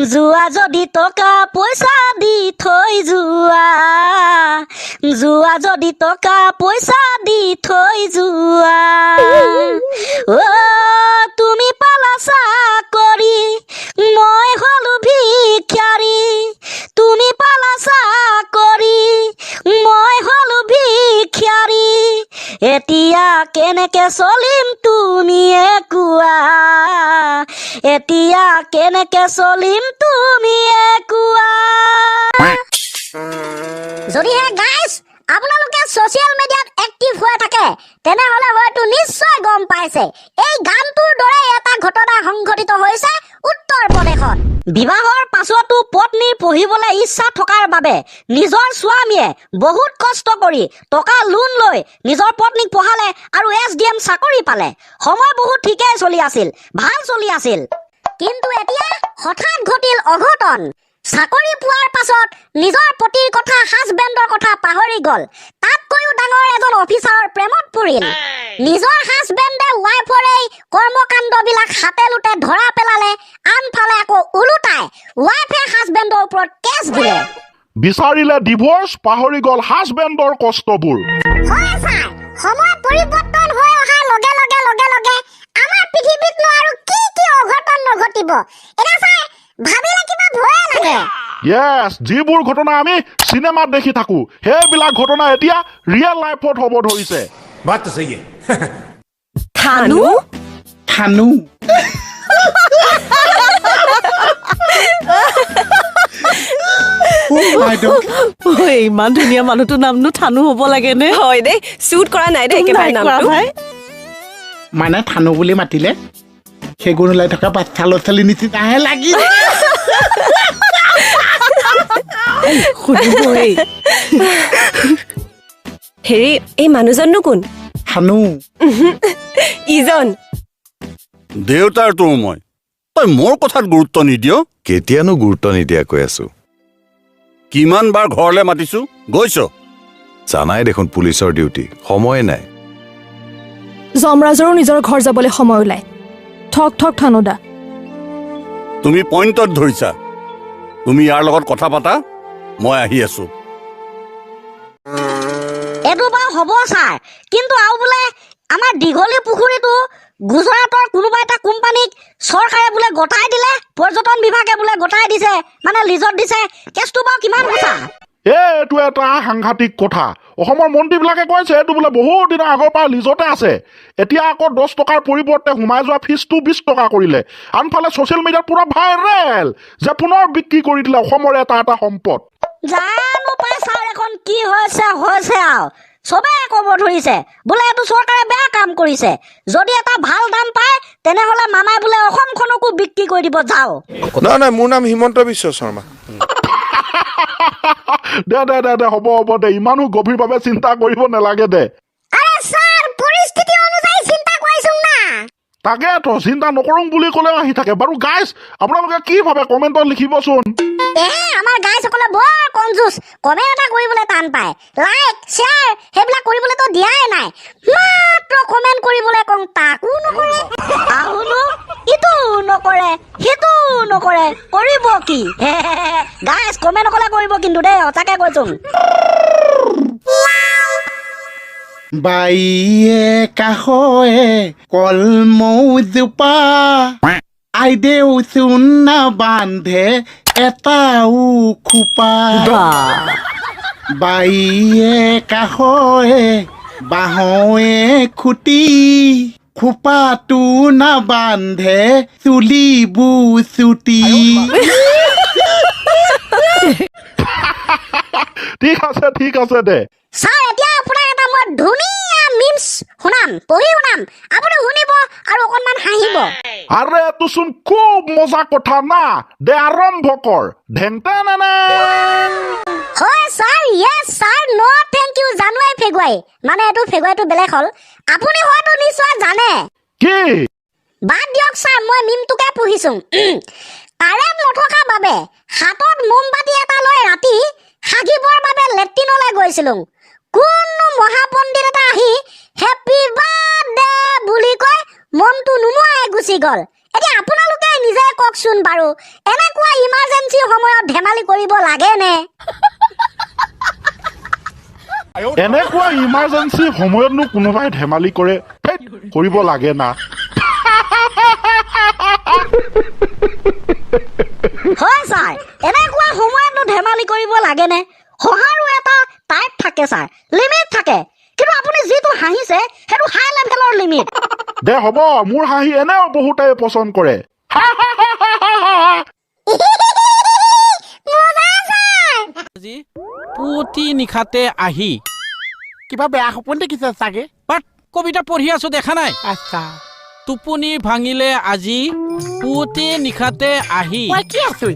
যোৱা যদি টকা পইচা দি থৈ যোৱা যোৱা যদি টকা পইচা দি থৈ যোৱা তুমি পালা চাকৰি মই হলো ভিক্ষাৰী তুমি পালা চাকৰি মই হলো ভিক্ষাৰী এতিয়া কেনেকে চলিম তুমিয়ে কোৱা এতিয়া কেনেকে চলিম তুমিয়ে কোৱা যদিহে গাইজ আপোনালোকে ছ'চিয়েল মিডিয়াত এক্টিভ হৈ থাকে তেনেহলে হয়তো নিশ্চয় গম পাইছে এই গানটোৰ দৰে এটা ঘটনা সংঘটিত হৈছে উত্তৰ প্ৰদেশত বিবাহৰ পাছতো পত্নীৰ পঢ়িবলৈ ইচ্ছা থকাৰ বাবে নিজৰ স্বামীয়ে বহুত কষ্ট কৰি টকা লোন লৈ নিজৰ পত্নীক পঢ়ালে আৰু SDM চাকৰি পালে সময় বহুত ঠিকেই চলি আছিল ভাল চলি আছিল কিন্তু এতিয়া হঠাৎ ঘটিল অঘটন চাকৰি পোৱাৰ পাছত নিজৰ পতিৰ কথা হাজবেণ্ডৰ কথা পাহৰি গল তাতকৈও ডাঙৰ এজন অফিচাৰৰ প্ৰেমত পৰিল নিজৰ হাজবেণ্ডে ৱাইফৰে কৰ্মকাণ্ডবিলাক হাতে লুটে ধৰা পেলালে আনফালে আকৌ উলুটাই ৱাইফে হাজবেণ্ডৰ ওপৰত কেছ দিলে বিচাৰিলে ডিভোৰ্স পাহৰি গল হাজবেণ্ডৰ কষ্টবোৰ হয় ছাৰ সময় পৰিৱৰ্তন হৈ অহাৰ লগে লগে আমাৰ পৃথিৱীত আৰু কি কি অঘটন নঘটিব এটা ছাৰ ভাবিলে কিবা ভয় লাগে Yes, যিবোৰ ঘটনা আমি সিনেমাত দেখি থাকো সেইবিলাক ঘটনা এতিয়া ৰিয়েল লাইফত হ'ব ধৰিছে बात तो सही है থানু থানু ইমান ধুনীয়া মানুহটো নামনো থানু হ'ব লাগে নে হয় দেই শুট কৰা নাই দেই একেবাৰে নামটো মানে থানু বুলি মাতিলে সেগুন ওলাই থকা বাচ্চা ল'ৰা-ছোৱালী নিচিনাহে লাগি হেৰি এই মানুহজননো কোন থানু ইজন দেউতাৰ তো মই তই মোৰ কথাত গুৰুত্ব নিদিয় কেতিয়ানো গুৰুত্ব নিদিয়া কৈ আছো কিমান বাৰ ঘৰলৈ মাতিছো গৈছ জানাই দেখোন পুলিচৰ ডিউটি সময় নাই যমৰাজৰো নিজৰ ঘৰ যাবলৈ সময় ওলাই ঠক ঠক থানুদা তুমি পইণ্টত ধৰিছা তুমি ইয়াৰ লগত কথা পাতা মই আহি আছো এটো বা হ'ব ছাৰ কিন্তু আৰু বোলে আমাৰ দীঘলী পুখুৰীটো গুজৰাটৰ কোনোবা এটা কোম্পানীক চৰকাৰে বোলে গটাই দিলে পৰ্যটন বিভাগে বোলে গটাই দিছে মানে লিজত দিছে কেছটো বা কিমান সঁচা এইটো এটা সাংঘাতিক কথা অসমৰ মন্ত্ৰীবিলাকে কৈছে এইটো বোলে বহুত দিনৰ আগৰ পৰা লিজতে আছে এতিয়া আকৌ 10 টকাৰ পৰিৱৰ্তে সোমাই যোৱা ফিজটো 20 টকা কৰিলে আনফালে ছ'চিয়েল মিডিয়াত পুৰা ভাইৰেল যে পুনৰ বিক্ৰী কৰি দিলে অসমৰ এটা সম্পদ জানো পাই ছাৰ এখন কি হৈছে আৰু সবে ক'ব ধৰিছে বোলে এইটো চৰকাৰে বেয়া কাম কৰিছে যদি এটা ভাল দাম পায় তেনেহলে মামাই বোলে অসমখনকো বিক্ৰী কৰি দিব যাও নাই মোৰ নাম হিমন্ত বিশ্ব শৰ্মা দে হ'ব দে ইমানো গভীৰভাৱে চিন্তা কৰিব নালাগে দে আৰে ছাৰ পৰিস্থিতি অনুযায়ী চিন্তা কৰিছো না তাকেতো চিন্তা নকৰোঁ বুলি ক'লেও আহি থাকে বাৰু গাইজ আপোনালোকে কি ভাবে কমেণ্টত লিখিবচোন আমাৰ গাইসকলে বৰ কনজুচ কমেণ্ট এটা কৰিবলৈ টান পায় লাইক শ্বেয়াৰ সেইবিলাক কৰিবলৈতো দিয়াই নাই মাত্ৰ কমেণ্ট কৰিবলৈ কওঁ তাকো নকৰে আহুনো ইটো নকৰে সিটো নকৰে কৰিব কি গাইজ কমেণ্ট অকলে কৰিব কিন্তু দেই সঁচাকে কৈছো বাইয়ে কাষয়ে কলমৌজোপা আইদেউ চুনা বান্ধে এটাও খোপা বাইয়ে কাষয়ে বাঁহয়ে খুটি খোপাটো নাবান্ধে চুলিবোৰ চুটি ঠিক আছে দে ছাৰ এতিয়া আপোনাক এটা মই ধুনীয়া মিমছ পঢ়ি শুনাম আপুনি শুনিব আৰু অকণমান হাঁহিব আৰে তোচোন খুব মজা কথা না দে আৰম্ভ কৰ ঢেংটা না হয় ছাৰ ইয়েছ ছাৰ ন থেংক ইউ জানুৱাৰী ফেব্ৰুৱাৰী মানে এইটো ফেব্ৰুৱাৰীটো বেলেগ হ'ল আপুনি হয়তো নিশ্চয় জানে কি বাদ দিয়ক ছাৰ মই মিমটোকে পঢ়িছো কাৰেণ্ট নথকাৰ বাবে হাতত মোমবাতি এটা লৈ ৰাতি হাগিবৰ বাবে লেট্ৰিনলৈ গৈছিলো কোনো মহাপণ্ডিত এটা আহি হেপী বাৰ্থডে বুলি কৈ মনটো নুমুৱাই গুচি গ'ল এতিয়া আপোনালোকে নিজে কওকচোন বাৰু এনেকুৱা ইমাৰ্জেঞ্চি সময়ত ধেমালি কৰিব লাগে নে এনেকুৱা ইমাৰ্জেঞ্চি সময়তনো কোনোবাই ধেমালি কৰে ধেৎ, কৰিব লাগে না হয় ছাৰ এনেকুৱা সময়তনো ধেমালি কৰিব লাগে নে হহাৰো এটা টাইপ থাকে ছাৰ লিমিট থাকে কিন্তু আপুনি যিটো হাঁহিছে সেইটো হাই লেভেলৰ লিমিট দে হ'ব মোৰ হাঁহি এনেও বহুতে পচন্দ কৰে আজি পুৱতি নিশাতে আহি কিবা বেয়া সপোন দেখিছে চাগে বাট কবিতা পঢ়ি আছো দেখা নাই আচ্ছা টোপনি ভাঙিলে আজি পুৱতি নিশাতে আহি মই কি আছো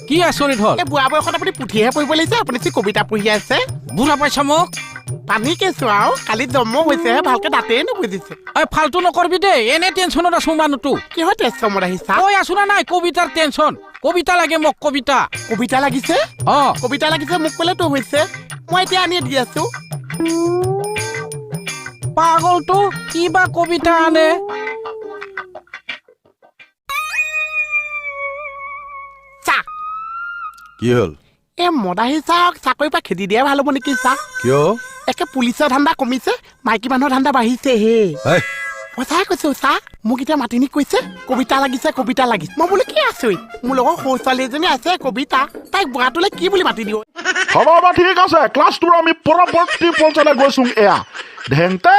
কি আচৰিত হ'ল এই বুঢ়া বয়সত আপুনি পুথিহে পঢ়িব লাগিছে আপুনি যি কবিতা পঢ়ি আছে বুঢ়া পাইছা মোক পানী কেঁচু আৰু কালি জন্ম হৈছেহে ভালকে দাঁতেই নুবুজিছে ঐ ফাল্টু নকৰবি দেই এনে টেনশ্যনত আছো মানুহটো কিহৰ টেষ্টমত আহিছা কৈ আছো না নাই কবিতাৰ টেনশ্যন কবিতা লাগে মোক কবিতা কবিতা লাগিছে কবিতা লাগিছে মোক ক'লেতো হৈছে মই এতিয়া আনি দি আছো পাগলটো কিবা কবিতা আনে চাহ কি হ'ল এই মদাহী চাহক চাকৰিৰ পৰা খেদি দিয়া ভাল হ'ব নেকি চাহ কিয় একে পুলিচৰ ধান্দা কমিছে মাইকী মানুহৰ ধান্দা বাঢ়িছে হে এই, সঁচাই কৈছো চাহ মোক এতিয়া মাতিনি কৈছে কবিতা লাগিছে মই বোলো কি আছো মোৰ লগত সৰু ছোৱালী এজনী আছে কবিতা তাইক বুঢ়াটোলৈ কি বুলি মাতি দিওঁ হ'ব হ'ব ঠিক আছে ক্লাছটোৰ আমি পৰৱৰ্তী পৰ্যায়লৈ গৈছো এয়া ঢেংটা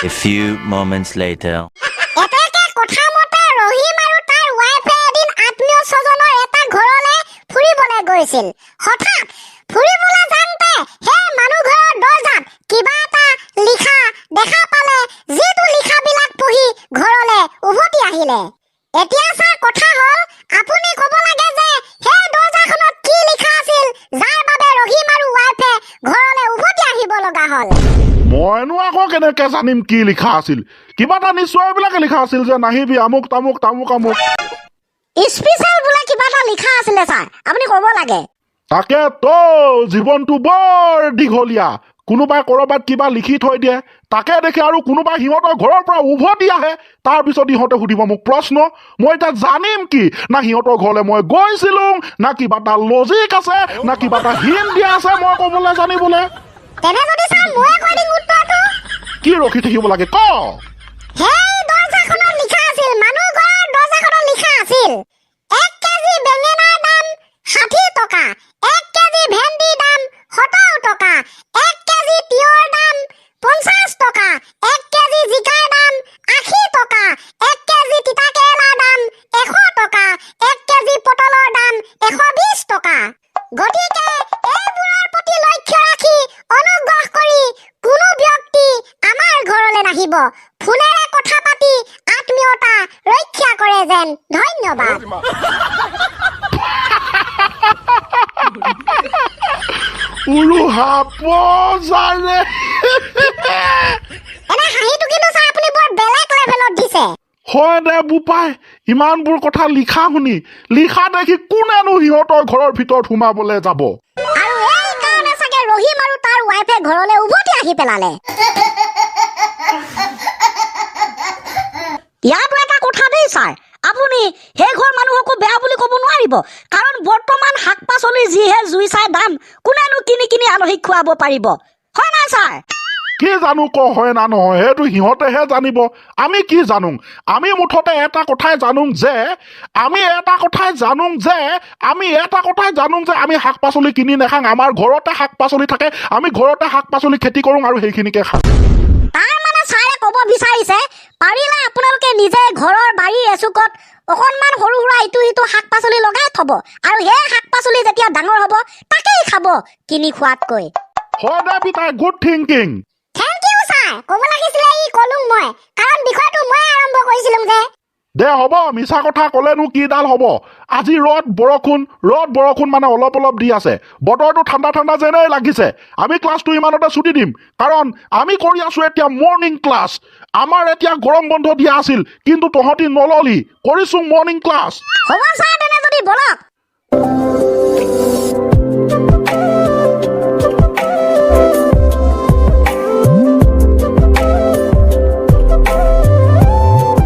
A few moments later. এতেকে কথা মতে ৰহিম আৰু তাৰ ৱাইফে এদিন আত্মীয় স্বজনৰ এটা ঘৰলৈ ফুৰিবলৈ গৈছিল হঠাৎ ফুৰিবলৈ যাওঁতে সেই মানুহ ঘৰৰ দৰ্জাত কিবা এটা লিখা দেখা পালে যিটো লিখাবিলাক পঢ়ি ঘৰলৈ উভতি আহিলে এতিয়া ছাৰ কথা হ'ল আপুনি ক'ব লাগে যে সেই দৰ্জাখনত কি লিখা আছিল যাৰ বাবে ৰহিম আৰু ৱাইফে ঘৰলৈ উভতি আহিব লগা হ'ল মইনো আকৌ কেনেকে জানিম কি লিখা আছিল কিবা এটা নিশ্চয় এইবিলাকে লিখা আছিল যে নাহিবি আমুক তামুক স্পেচিয়েল বোলে কিবা এটা লিখা আছিলে ছাৰ আপুনি ক'ব লাগে তাকে তো জীৱনটো বৰ দীঘলীয়া কোনোবাই ক'ৰবাত কিবা লিখি থৈ দিয়ে তাকে দেখি আৰু কোনোবাই সিহঁতৰ ঘৰৰ পৰা উভতি আহে তাৰপিছত ইহঁতে সুধিব মোক প্ৰশ্ন মই এতিয়া জানিম কি না সিহঁতৰ ঘৰলৈ মই গৈছিলো না কিবা এটা লজিক আছে না কিবা এটা হিন দিয়া আছে মই ক'বলৈ জানিবলৈ তেনে যদি ছাৰ মই কৈ দিম উত্তৰটো কি ৰখি থাকিব লাগে ক সেই দৰ্জাখনত লিখা আছিল মানুহ ঘৰৰ দৰ্জাখনত লিখা আছিল 1 কেজি বেঙেনাৰ দাম 60 টকা 1 কেজি ভেন্দিৰ দাম 70 টকা 1 কেজি তিয়ঁহৰ দাম 50 টকা 1 কেজি জিকাৰ দাম 80 টকা 1 কেজি তিতাকেৰেলাৰ দাম 100 টকা 1 কেজি পটলৰ দাম 120 টকা গতিকে এইবোৰৰ প্ৰতি লক্ষ্য ৰাখি অনুগ্ৰহ কৰি কোনো ব্যক্তি আমাৰ ঘৰলৈ নাহিব ফোনেৰে কথা পাতি আত্মীয়তা ৰক্ষা কৰে যেন ধন্যবাদ জানে এনে হাঁহিটো কিন্তু ছাৰ আপুনি বৰ বেলেগ লেভেলত দিছে হয় দে বোপাই ইমানবোৰ কথা লিখা শুনি লিখা দেখি কোনেনো সিহঁতৰ ঘৰৰ ভিতৰত সোমাবলৈ যাব আৰু এই কাৰণে চাগে ৰহিম আৰু তাৰ ৱাইফে ঘৰলৈ উভতি আহি পেলালে ইয়াতো এটা কথা দেই ছাৰ আপুনি সেই ঘৰ মানুহকো বেয়া বুলি ক'ব নোৱাৰিব কাৰণ বৰ্তমান শাক পাচলিৰ যিহে জুই চাই দাম কোনেনো কিনি আলহীক খুৱাব পাৰিব হয় নাই ছাৰ কি জানো ক হয় না নহয় সেইটো সিহঁতেহে জানিব আমি কি জানো আমি মুঠতে এটা কথাই জানো যে আমি আমি শাক পাচলি কিনি নাখাং আমাৰ ঘৰতে শাক পাচলি থাকে আমি ঘৰতে শাক পাচলি খেতি কৰোঁ আৰু সেইখিনিকে খাওঁ তাৰ মানে ছাৰে ক'ব বিচাৰিছে পাৰিলে আপোনালোকে নিজে ঘৰৰ বাৰীৰ এচুকত অকণমান সৰু সুৰা ইটো সিটো শাক পাচলি লগাই থব আৰু সেই শাক পাচলি যেতিয়া ডাঙৰ হ'ব তাকেই খাব কিনি খোৱাতকৈ হয় দে পিতাই good thinking thank you sir ক'ব লাগিছিলে ই ক'লোঁ মই কাৰণ বিষয়টো মই আৰম্ভ কৰিছিলোঁ যে দে হ'ব মিছা কথা ক'লেনো কিডাল হ'ব আজি ৰ'দ বৰষুণ মানে অলপ দি আছে বতৰটো ঠাণ্ডা যেনেই লাগিছে আমি ক্লাছটো ইমানতে ছুটি দিম কাৰণ আমি কৰি আছো এতিয়া মৰ্ণিং ক্লাছ আমাৰ এতিয়া গৰম বন্ধ দিয়া আছিল কিন্তু তহঁতি নললি কৰিছো মৰ্ণিং ক্লাছ হ'ব ছাৰ তেনে যদি বলক